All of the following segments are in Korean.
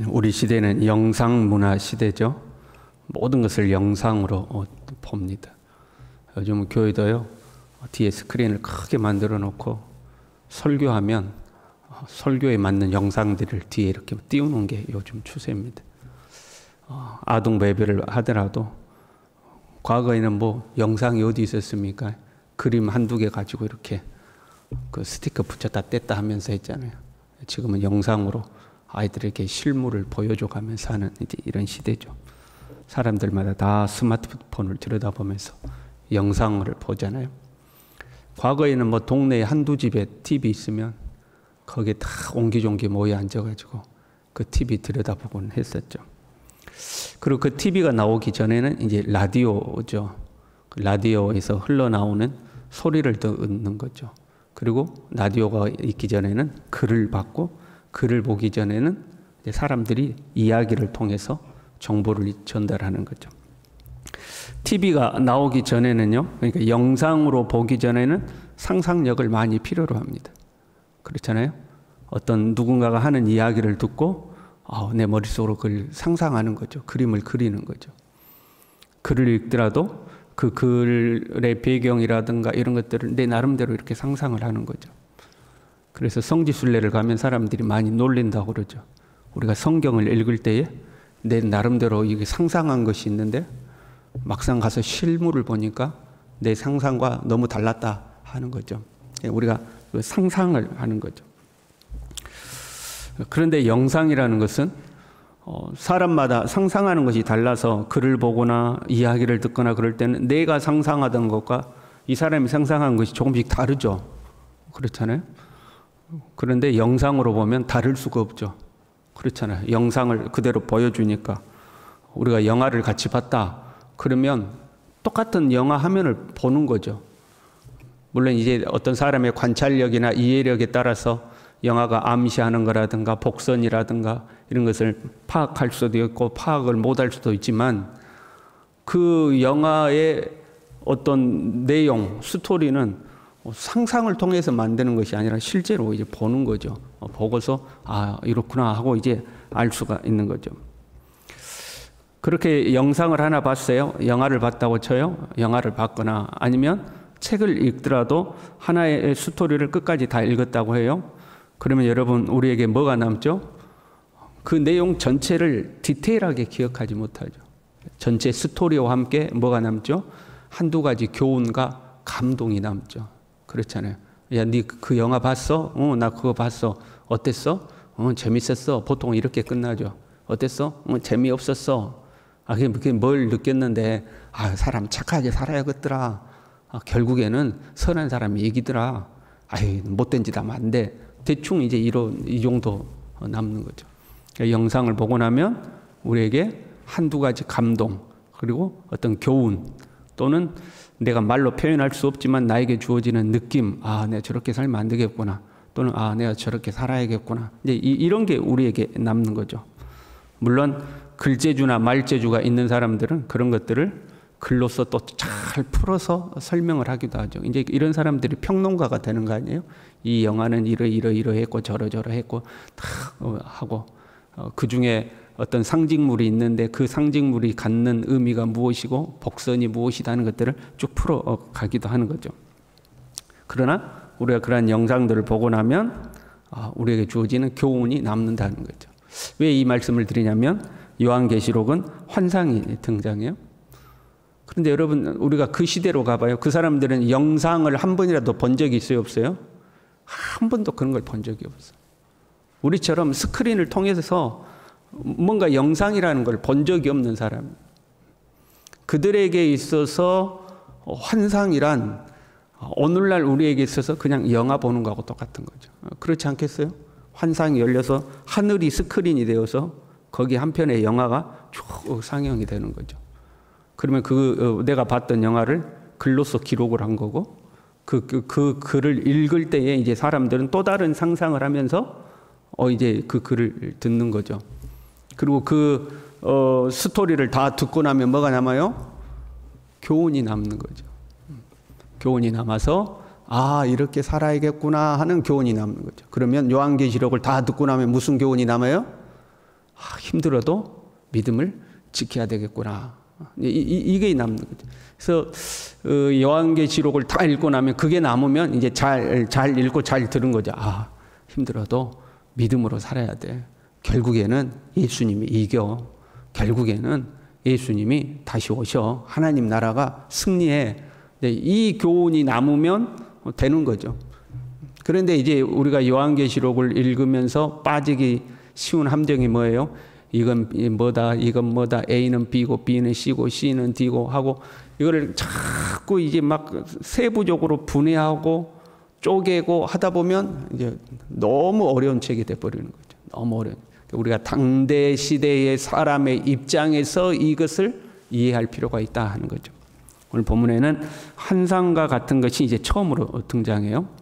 우리 시대는 영상 문화 시대죠. 모든 것을 영상으로 봅니다. 요즘 교회도요, 뒤에 스크린을 크게 만들어 놓고 설교하면 설교에 맞는 영상들을 뒤에 이렇게 띄우는 게 요즘 추세입니다. 아동 예배를 하더라도 과거에는 뭐 영상이 어디 있었습니까? 그림 한두 개 가지고 이렇게 그 스티커 붙였다 뗐다 하면서 했잖아요. 지금은 영상으로 아이들에게 실물을 보여줘 가면서 하는 이제 이런 시대죠. 사람들마다 다 스마트폰을 들여다보면서 영상을 보잖아요. 과거에는 뭐 동네에 한두 집에 TV 있으면 거기에 다 옹기종기 모여 앉아가지고 그 TV 들여다보곤 했었죠. 그리고 그 TV가 나오기 전에는 이제 라디오죠. 라디오에서 흘러나오는 소리를 듣는 거죠. 그리고 라디오가 있기 전에는 글을 받고 글을 보기 전에는 이제 사람들이 이야기를 통해서 정보를 전달하는 거죠. TV가 나오기 전에는요, 그러니까 영상으로 보기 전에는 상상력을 많이 필요로 합니다. 그렇잖아요? 어떤 누군가가 하는 이야기를 듣고 내 머릿속으로 그걸 상상하는 거죠. 그림을 그리는 거죠. 글을 읽더라도 그 글의 배경이라든가 이런 것들을 내 나름대로 이렇게 상상을 하는 거죠. 그래서 성지순례를 가면 사람들이 많이 놀린다고 그러죠. 우리가 성경을 읽을 때에 내 나름대로 이게 상상한 것이 있는데 막상 가서 실물을 보니까 내 상상과 너무 달랐다 하는 거죠. 우리가 상상을 하는 거죠. 그런데 영상이라는 것은 사람마다 상상하는 것이 달라서 글을 보거나 이야기를 듣거나 그럴 때는 내가 상상하던 것과 이 사람이 상상한 것이 조금씩 다르죠. 그렇잖아요. 그런데 영상으로 보면 다를 수가 없죠. 그렇잖아요. 영상을 그대로 보여주니까. 우리가 영화를 같이 봤다 그러면 똑같은 영화 화면을 보는 거죠. 물론 이제 어떤 사람의 관찰력이나 이해력에 따라서 영화가 암시하는 거라든가 복선이라든가 이런 것을 파악할 수도 있고 파악을 못할 수도 있지만 그 영화의 어떤 내용, 스토리는 상상을 통해서 만드는 것이 아니라 실제로 이제 보는 거죠. 보고서 이렇구나 하고 이제 알 수가 있는 거죠. 그렇게 영상을 하나 봤어요. 영화를 봤다고 쳐요. 영화를 봤거나 아니면 책을 읽더라도 하나의 스토리를 끝까지 다 읽었다고 해요. 그러면 여러분 우리에게 뭐가 남죠? 그 내용 전체를 디테일하게 기억하지 못하죠. 전체 스토리와 함께 뭐가 남죠? 한두 가지 교훈과 감동이 남죠. 그렇잖아요. 야, 니 그 영화 봤어? 나 그거 봤어. 어땠어? 재밌었어. 보통 이렇게 끝나죠. 어땠어? 재미없었어. 그게 뭘 느꼈는데 사람 착하게 살아야겠더라. 결국에는 선한 사람이 이기더라. 못된 짓 하면 안 돼. 대충 이제 이 정도 남는 거죠. 그러니까 영상을 보고 나면 우리에게 한두 가지 감동 그리고 어떤 교훈 또는 내가 말로 표현할 수 없지만 나에게 주어지는 느낌, 내가 저렇게 살면 안 되겠구나 또는 내가 저렇게 살아야겠구나 이제 이런 게 우리에게 남는 거죠. 물론 글재주나 말재주가 있는 사람들은 그런 것들을 글로서 또 잘 풀어서 설명을 하기도 하죠. 이제 이런 사람들이 평론가가 되는 거 아니에요? 이 영화는 이러했고 저러저러했고 다 하고 그 중에 어떤 상징물이 있는데 그 상징물이 갖는 의미가 무엇이고 복선이 무엇이다 하는 것들을 쭉 풀어 가기도 하는 거죠. 그러나 우리가 그러한 영상들을 보고 나면 우리에게 주어지는 교훈이 남는다는 거죠. 왜 이 말씀을 드리냐면 요한계시록은 환상이 등장해요. 그런데 여러분 우리가 그 시대로 가봐요. 그 사람들은 영상을 한 번이라도 본 적이 있어요? 없어요? 한 번도 그런 걸 본 적이 없어요. 우리처럼 스크린을 통해서 뭔가 영상이라는 걸 본 적이 없는 사람. 그들에게 있어서 환상이란 오늘날 우리에게 있어서 그냥 영화 보는 거하고 똑같은 거죠. 그렇지 않겠어요? 환상이 열려서 하늘이 스크린이 되어서 거기 한편의 영화가 쭉 상영이 되는 거죠. 그러면 내가 봤던 영화를 글로써 기록을 한 거고 그 글을 읽을 때에 이제 사람들은 또 다른 상상을 하면서 이제 그 글을 듣는 거죠. 그리고 스토리를 다 듣고 나면 뭐가 남아요? 교훈이 남는 거죠. 교훈이 남아서 이렇게 살아야겠구나 하는 교훈이 남는 거죠. 그러면 요한계시록을 다 듣고 나면 무슨 교훈이 남아요? 힘들어도 믿음을 지켜야 되겠구나. 이게 남는 거죠. 그래서 요한계시록을 다 읽고 나면 그게 남으면 이제 잘 읽고 잘 들은 거죠. 힘들어도 믿음으로 살아야 돼. 결국에는 예수님이 이겨. 결국에는 예수님이 다시 오셔. 하나님 나라가 승리해. 이 교훈이 남으면 되는 거죠. 그런데 이제 우리가 요한계시록을 읽으면서 빠지기 쉬운 함정이 뭐예요? 이건 뭐다, 이건 뭐다, A는 B고, B는 C고, C는 D고 하고, 이거를 자꾸 이제 막 세부적으로 분해하고 쪼개고 하다 보면 이제 너무 어려운 책이 돼버리는 거죠. 너무 어려운. 우리가 당대 시대의 사람의 입장에서 이것을 이해할 필요가 있다 하는 거죠. 오늘 본문에는 환상과 같은 것이 이제 처음으로 등장해요.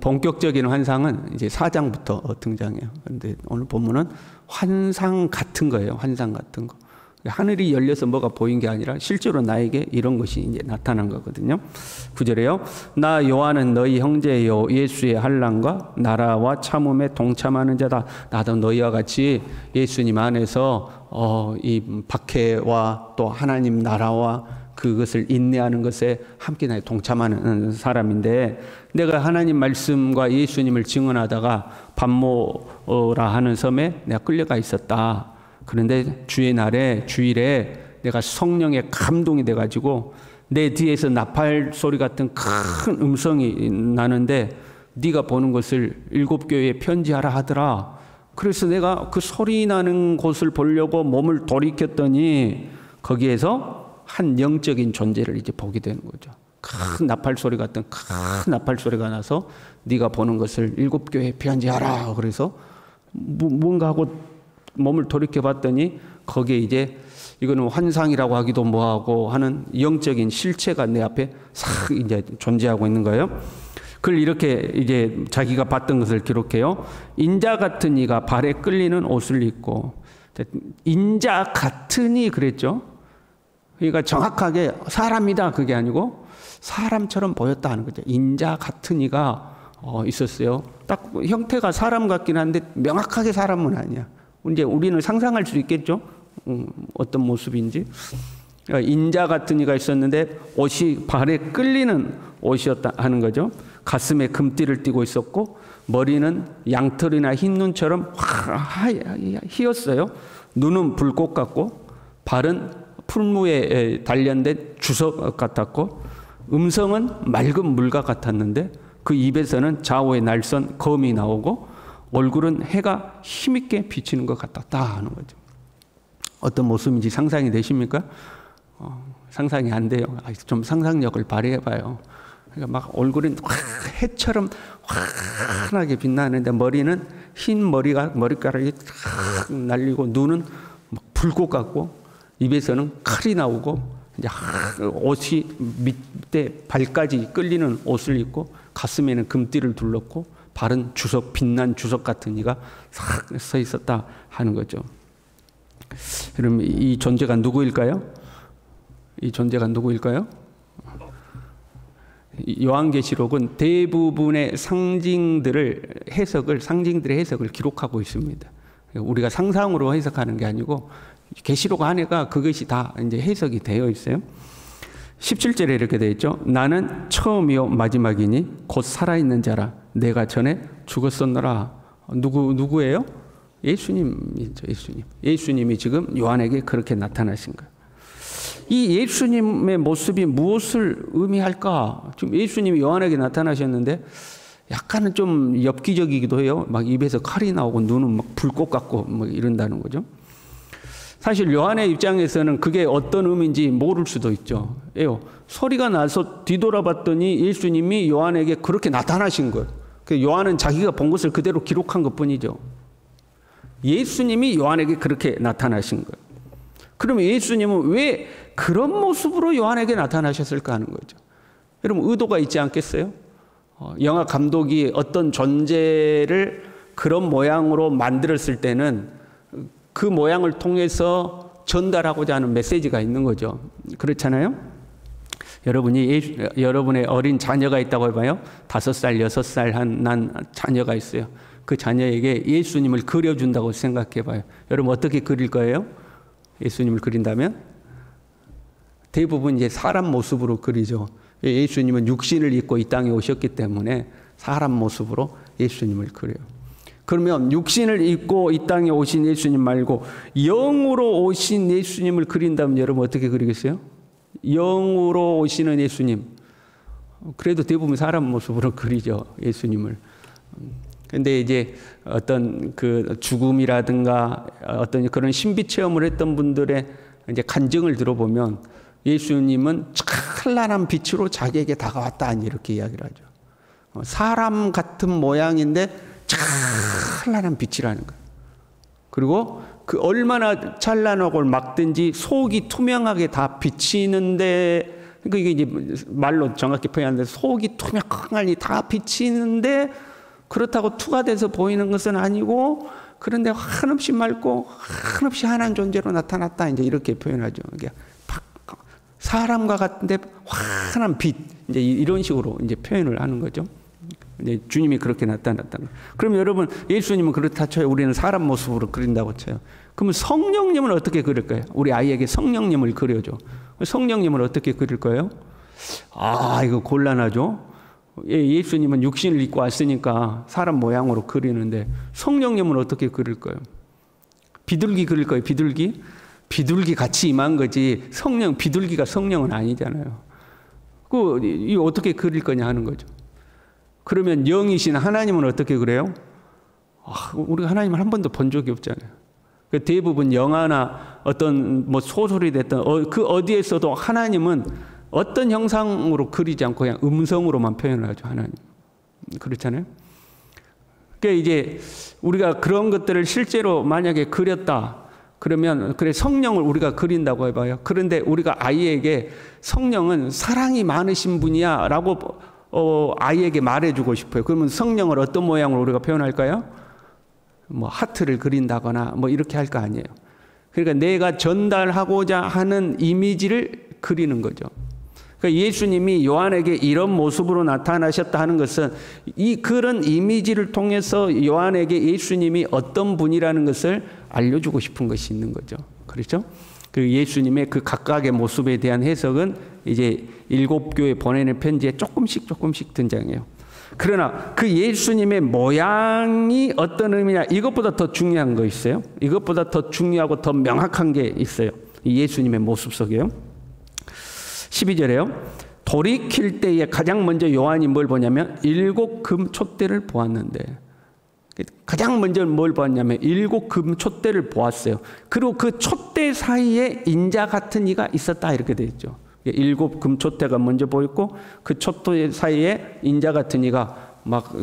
본격적인 환상은 이제 4장부터 등장해요. 그런데 오늘 본문은 환상 같은 거예요. 환상 같은 거. 하늘이 열려서 뭐가 보인 게 아니라 실제로 나에게 이런 것이 이제 나타난 거거든요. 9절에요. 나 요한은 너희 형제요 예수의 환난과 나라와 참음에 동참하는 자다. 나도 너희와 같이 예수님 안에서 이 박해와 또 하나님 나라와 그것을 인내하는 것에 함께 동참하는 사람인데, 내가 하나님 말씀과 예수님을 증언하다가 반모라 하는 섬에 내가 끌려가 있었다. 그런데 주일에 내가 성령의 감동이 돼가지고 내 뒤에서 나팔 소리 같은 큰 음성이 나는데 네가 보는 것을 7교회에 편지하라 하더라. 그래서 내가 그 소리 나는 곳을 보려고 몸을 돌이켰더니 거기에서 한 영적인 존재를 이제 보게 되는 거죠. 큰 나팔 소리 같은 큰 나팔 소리가 나서 네가 보는 것을 7교회에 편지하라. 그래서 뭔가 하고 몸을 돌이켜 봤더니 거기에 이제 이거는 환상이라고 하기도 뭐하고 하는 영적인 실체가 내 앞에 싹 이제 존재하고 있는 거예요. 그걸 이렇게 이제 자기가 봤던 것을 기록해요. 인자 같은 이가 발에 끌리는 옷을 입고, 인자 같으니 그랬죠. 그러니까 정확하게 사람이다 그게 아니고 사람처럼 보였다 하는 거죠. 인자 같은 이가 있었어요. 딱 형태가 사람 같긴 한데 명확하게 사람은 아니야. 이제 우리는 상상할 수 있겠죠. 어떤 모습인지. 인자 같은 이가 있었는데 옷이 발에 끌리는 옷이었다 하는 거죠. 가슴에 금띠를 띠고 있었고 머리는 양털이나 흰 눈처럼 희었어요. 눈은 불꽃 같고 발은 풀무에 단련된 주석 같았고 음성은 맑은 물과 같았는데 그 입에서는 좌우의 날선 검이 나오고 얼굴은 해가 힘있게 비치는 것 같았다 하는 거죠. 어떤 모습인지 상상이 되십니까? 상상이 안 돼요. 좀 상상력을 발휘해봐요. 그러니까 막 얼굴은 해처럼 환하게 빛나는데 머리는 흰 머리카락이 날리고 눈은 막 불꽃 같고 입에서는 칼이 나오고 이제 옷이 밑에 발까지 끌리는 옷을 입고 가슴에는 금띠를 둘렀고 발은 주석, 빛난 주석 같은 이가 싹 서 있었다 하는 거죠. 그럼 이 존재가 누구일까요? 이 존재가 누구일까요? 요한계시록은 대부분의 상징들의 해석을 기록하고 있습니다. 우리가 상상으로 해석하는 게 아니고 계시록 안에가 그것이 다 이제 해석이 되어 있어요. 17절에 이렇게 되어 있죠. 나는 처음이요 마지막이니 곧 살아있는 자라. 내가 전에 죽었었노라. 누구예요? 예수님이죠. 예수님이 지금 요한에게 그렇게 나타나신 거예요. 이 예수님의 모습이 무엇을 의미할까? 지금 예수님이 요한에게 나타나셨는데 약간은 좀 엽기적이기도 해요. 막 입에서 칼이 나오고 눈은 막 불꽃 같고 막 이런다는 거죠. 사실 요한의 입장에서는 그게 어떤 의미인지 모를 수도 있죠. 소리가 나서 뒤돌아봤더니 예수님이 요한에게 그렇게 나타나신 거예요. 요한은 자기가 본 것을 그대로 기록한 것뿐이죠. 예수님이 요한에게 그렇게 나타나신 거예요. 그러면 예수님은 왜 그런 모습으로 요한에게 나타나셨을까 하는 거죠. 여러분 의도가 있지 않겠어요? 영화 감독이 어떤 존재를 그런 모양으로 만들었을 때는 그 모양을 통해서 전달하고자 하는 메시지가 있는 거죠. 그렇잖아요? 여러분의 어린 자녀가 있다고 해봐요. 5살, 6살 난 자녀가 있어요. 그 자녀에게 예수님을 그려준다고 생각해봐요. 여러분 어떻게 그릴 거예요? 예수님을 그린다면? 대부분 이제 사람 모습으로 그리죠. 예수님은 육신을 입고 이 땅에 오셨기 때문에 사람 모습으로 예수님을 그려요. 그러면 육신을 입고 이 땅에 오신 예수님 말고 영으로 오신 예수님을 그린다면 여러분 어떻게 그리겠어요? 영으로 오시는 예수님. 그래도 대부분 사람 모습으로 그리죠, 예수님을. 근데 이제 어떤 그 죽음이라든가 어떤 그런 신비 체험을 했던 분들의 이제 간증을 들어보면 예수님은 찬란한 빛으로 자기에게 다가왔다, 이렇게 이야기를 하죠. 사람 같은 모양인데 찬란한 빛이라는 거예요. 그리고 그 얼마나 찬란하고 막든지 속이 투명하게 다 비치는데, 그러니까 이게 이제 말로 정확히 표현하는데 속이 투명하니 다 비치는데 그렇다고 투가 돼서 보이는 것은 아니고, 그런데 한없이 맑고 한없이 환한 존재로 나타났다, 이제 이렇게 표현하죠. 그러니까 사람과 같은데 환한 빛, 이제 이런 식으로 이제 표현을 하는 거죠. 이제 주님이 그렇게 나타났다는 거예요. 그럼 여러분, 예수님은 그렇다 쳐요. 우리는 사람 모습으로 그린다고 쳐요. 그러면 성령님은 어떻게 그릴까요? 우리 아이에게 성령님을 그려줘. 성령님을 어떻게 그릴 거예요? 아, 이거 곤란하죠. 예수님은 육신을 입고 왔으니까 사람 모양으로 그리는데 성령님은 어떻게 그릴 거예요? 비둘기 그릴 거예요. 비둘기? 비둘기 같이 임한 거지 비둘기가 성령은 아니잖아요. 이거 어떻게 그릴 거냐 하는 거죠. 그러면 영이신 하나님은 어떻게 그래요? 우리가 하나님을 한 번도 본 적이 없잖아요. 대부분 영화나 어떤 뭐 소설이 됐던 그 어디에서도 하나님은 어떤 형상으로 그리지 않고 그냥 음성으로만 표현을 하죠, 하나님. 그렇잖아요. 그러니까 이제 우리가 그런 것들을 실제로 만약에 그렸다, 그러면 그래 성령을 우리가 그린다고 해봐요. 그런데 우리가 아이에게 성령은 사랑이 많으신 분이야 라고 아이에게 말해주고 싶어요. 그러면 성령을 어떤 모양으로 우리가 표현할까요? 뭐 하트를 그린다거나 뭐 이렇게 할 거 아니에요. 그러니까 내가 전달하고자 하는 이미지를 그리는 거죠. 그러니까 예수님이 요한에게 이런 모습으로 나타나셨다 하는 것은 그런 이미지를 통해서 요한에게 예수님이 어떤 분이라는 것을 알려주고 싶은 것이 있는 거죠. 그렇죠? 그 예수님의 그 각각의 모습에 대한 해석은 이제 7교회 보내는 편지에 조금씩 등장해요. 그러나 그 예수님의 모양이 어떤 의미냐, 이것보다 더 중요한 거 있어요. 이것보다 더 중요하고 더 명확한 게 있어요. 이 예수님의 모습 속에요. 12절에요. 돌이킬 때에 가장 먼저 요한이 뭘 보냐면 7 금촛대를 보았는데, 가장 먼저 뭘 보았냐면 7 금촛대를 보았어요. 그리고 그 촛대 사이에 인자 같은 이가 있었다, 이렇게 되어 있죠. 7 금촛대가 먼저 보였고 그 촛대 사이에 인자 같은 이가 막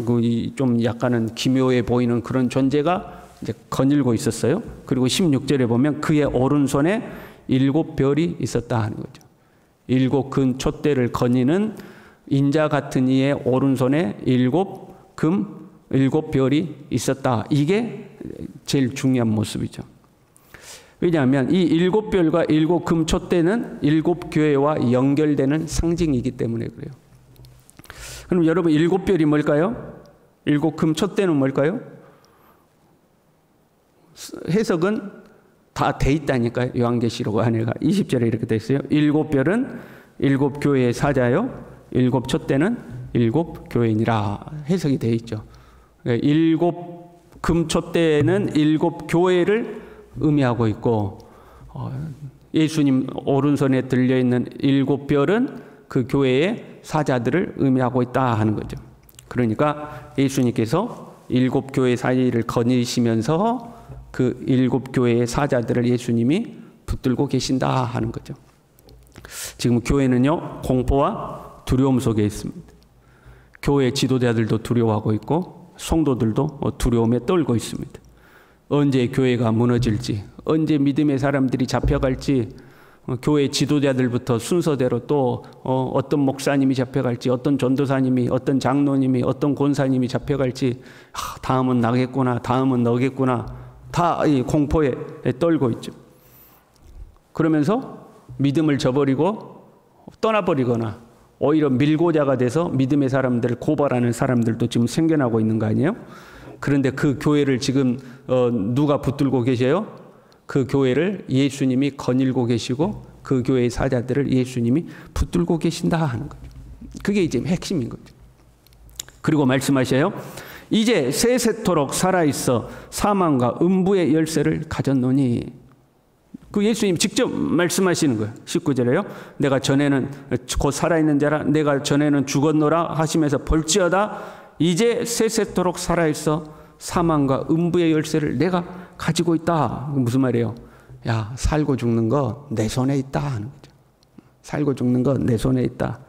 좀 약간은 기묘해 보이는 그런 존재가 이제 거닐고 있었어요. 그리고 16절에 보면 그의 오른손에 7 별이 있었다 하는 거죠. 7 금촛대를 거니는 인자 같은 이의 오른손에 7 별이 있었다. 이게 제일 중요한 모습이죠. 왜냐하면 이 7별과 7 금촛대는 7교회와 연결되는 상징이기 때문에 그래요. 그럼 여러분 7별이 뭘까요? 7 금촛대는 뭘까요? 해석은 다 돼 있다니까요. 요한계시록 안에가 20절에 이렇게 돼 있어요. 7별은 7교회의 사자요, 7 촛대는 7 교회니라 해석이 돼 있죠. 7 금촛대는 7 교회를 의미하고 있고, 예수님 오른손에 들려있는 7 별은 그 교회의 사자들을 의미하고 있다 하는 거죠. 그러니까 예수님께서 7 교회 사이를 거니시면서 그 7 교회의 사자들을 예수님이 붙들고 계신다 하는 거죠. 지금 교회는요, 공포와 두려움 속에 있습니다. 교회 지도자들도 두려워하고 있고 성도들도 두려움에 떨고 있습니다. 언제 교회가 무너질지, 언제 믿음의 사람들이 잡혀갈지, 교회 지도자들부터 순서대로 또 어떤 목사님이 잡혀갈지, 어떤 전도사님이, 어떤 장로님이, 어떤 권사님이 잡혀갈지, 다음은 나겠구나, 다음은 너겠구나, 다 이 공포에 떨고 있죠. 그러면서 믿음을 저버리고 떠나버리거나 오히려 밀고자가 돼서 믿음의 사람들을 고발하는 사람들도 지금 생겨나고 있는 거 아니에요? 그런데 그 교회를 지금 누가 붙들고 계세요? 그 교회를 예수님이 거닐고 계시고 그 교회의 사자들을 예수님이 붙들고 계신다 하는 거죠. 그게 이제 핵심인 거죠. 그리고 말씀하셔요. 이제 세세토록 살아있어 사망과 음부의 열쇠를 가졌노니. 그 예수님 직접 말씀하시는 거예요. 19절에요. 내가 전에는 곧 살아있는 자라 내가 전에는 죽었노라 하시면서 볼지어다 이제 세세토록 살아있어 사망과 음부의 열쇠를 내가 가지고 있다. 무슨 말이에요? 야, 살고 죽는 거 내 손에 있다 하는 거죠. 살고 죽는 거 내 손에 있다.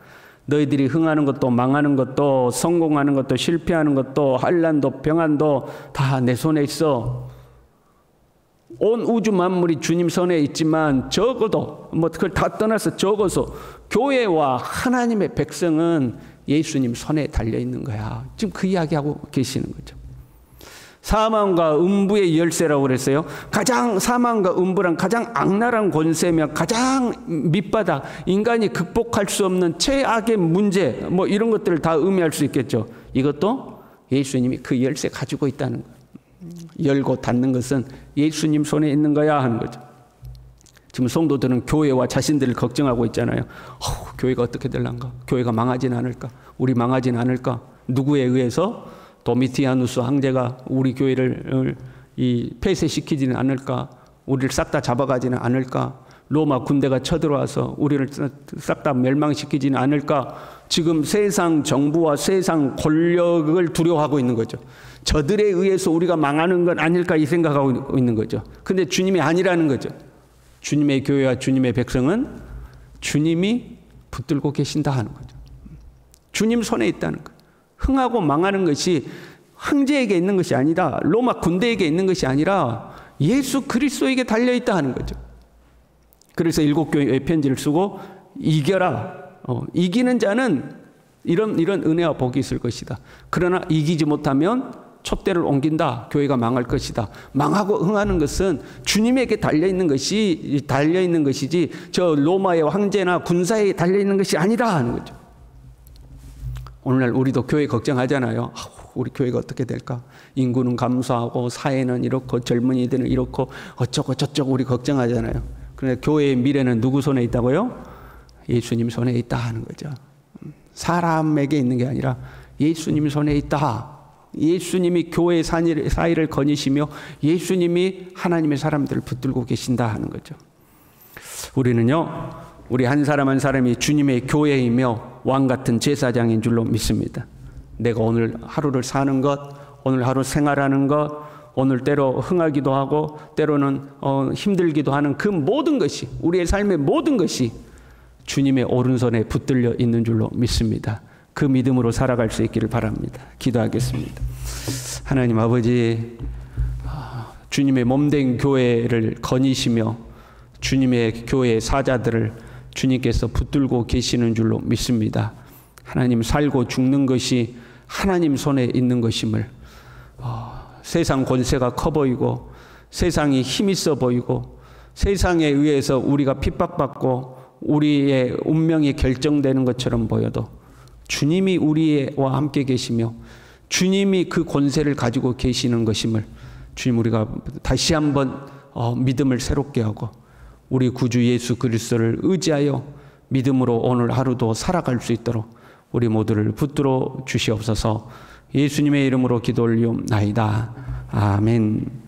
너희들이 흥하는 것도 망하는 것도 성공하는 것도 실패하는 것도 환난도 평안도 다 내 손에 있어. 온 우주 만물이 주님 손에 있지만 적어도 뭐 그걸 다 떠나서 적어서 교회와 하나님의 백성은 예수님 손에 달려 있는 거야. 지금 그 이야기하고 계시는 거죠. 사망과 음부의 열쇠라고 그랬어요. 가장 사망과 음부란 가장 악랄한 권세며 가장 밑바닥, 인간이 극복할 수 없는 최악의 문제, 뭐 이런 것들을 다 의미할 수 있겠죠. 이것도 예수님이 그 열쇠 가지고 있다는 거예요. 열고 닫는 것은 예수님 손에 있는 거야 하는 거죠. 지금 성도들은 교회와 자신들을 걱정하고 있잖아요. 교회가 어떻게 될란가? 교회가 망하진 않을까? 우리 망하진 않을까? 누구에 의해서? 도미티아누스 황제가 우리 교회를 폐쇄시키지는 않을까? 우리를 싹 다 잡아가지는 않을까? 로마 군대가 쳐들어와서 우리를 싹 다 멸망시키지는 않을까? 지금 세상 정부와 세상 권력을 두려워하고 있는 거죠. 저들에 의해서 우리가 망하는 건 아닐까 이 생각하고 있는 거죠. 근데 주님이 아니라는 거죠. 주님의 교회와 주님의 백성은 주님이 붙들고 계신다 하는 거죠. 주님 손에 있다는 거예요. 흥하고 망하는 것이 황제에게 있는 것이 아니라 로마 군대에게 있는 것이 아니라 예수 그리스도에게 달려있다 하는 거죠. 그래서 7교회에 편지를 쓰고 이겨라. 이기는 자는 이런 은혜와 복이 있을 것이다. 그러나 이기지 못하면 촛대를 옮긴다. 교회가 망할 것이다. 망하고 흥하는 것은 주님에게 달려있는 것이지 저 로마의 황제나 군사에 달려있는 것이 아니라 하는 거죠. 오늘날 우리도 교회 걱정하잖아요. 우리 교회가 어떻게 될까? 인구는 감소하고 사회는 이렇고 젊은이들은 이렇고 어쩌고 저쩌고 우리 걱정하잖아요. 그런데 교회의 미래는 누구 손에 있다고요? 예수님 손에 있다 하는 거죠. 사람에게 있는 게 아니라 예수님 손에 있다. 예수님이 교회의 사이를 거니시며 예수님이 하나님의 사람들을 붙들고 계신다 하는 거죠. 우리는요, 우리 한 사람 한 사람이 주님의 교회이며 왕 같은 제사장인 줄로 믿습니다. 내가 오늘 하루를 사는 것, 오늘 하루 생활하는 것, 오늘 때로 흥하기도 하고 때로는 힘들기도 하는 그 모든 것이, 우리의 삶의 모든 것이 주님의 오른손에 붙들려 있는 줄로 믿습니다. 그 믿음으로 살아갈 수 있기를 바랍니다. 기도하겠습니다. 하나님 아버지, 주님의 몸된 교회를 거니시며 주님의 교회의 사자들을 주님께서 붙들고 계시는 줄로 믿습니다. 하나님, 살고 죽는 것이 하나님 손에 있는 것임을, 세상 권세가 커 보이고 세상이 힘 있어 보이고 세상에 의해서 우리가 핍박받고 우리의 운명이 결정되는 것처럼 보여도 주님이 우리와 함께 계시며 주님이 그 권세를 가지고 계시는 것임을 주님, 우리가 다시 한번 믿음을 새롭게 하고 우리 구주 예수 그리스도를 의지하여 믿음으로 오늘 하루도 살아갈 수 있도록 우리 모두를 붙들어 주시옵소서. 예수님의 이름으로 기도 올리옵나이다. 아멘.